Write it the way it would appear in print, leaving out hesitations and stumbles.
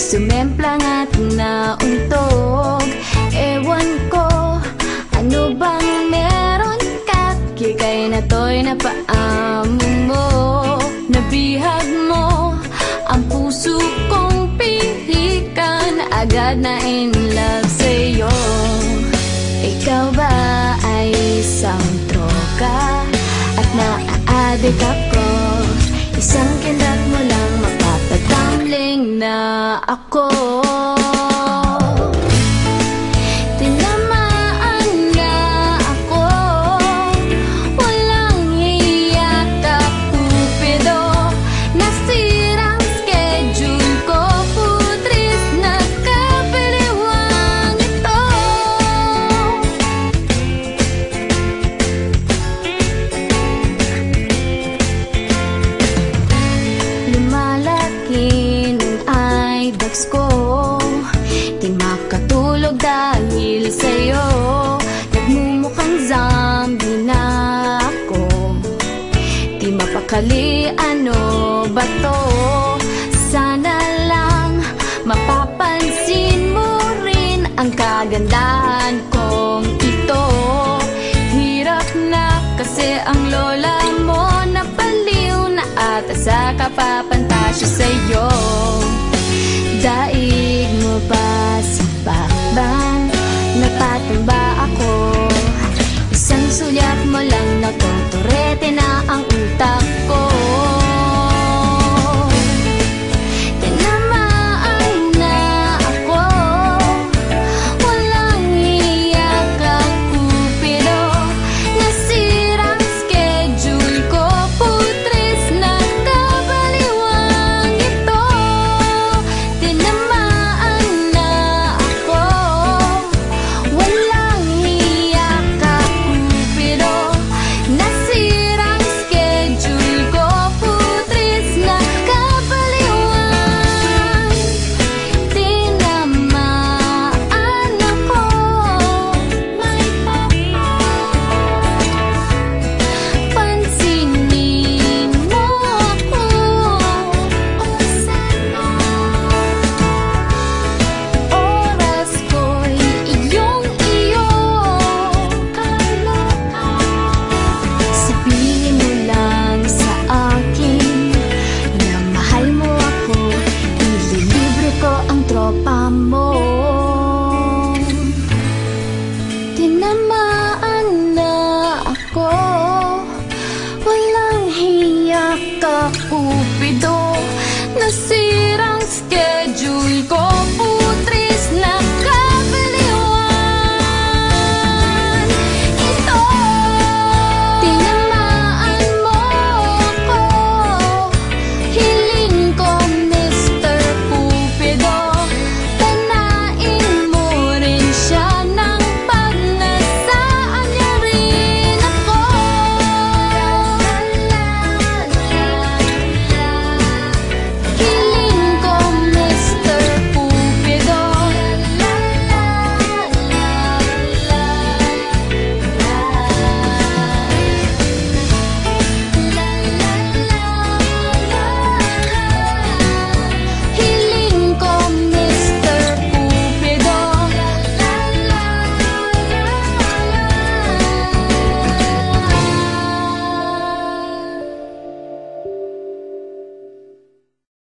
sumemplang at nauntog. Ewan ko, ano bang meron ka? Kikay na to'y napaamo mo. Nabihag mo ang puso kong pihikan, agad na in love sa'yo. Ikaw ba ay isang troka at naaadik ako? Isang kindat mo lang mapapatambling na ako. Tinamaan nga ako, walang hiya ka Cupido. Nasirang schedule ko, putris na kapiliwang ito. Lumalaki ng eyebags ko, di makatulog dahil sa'yo. Nagmumukhang zombie na ako, di mapakali, ano ba to? Sana lang mapapansin mo rin ang kagandahan kong ito. Hirap na kasi ang lola mo, napaliw na ata sa kapapantasya sa'yo. Daig mo pa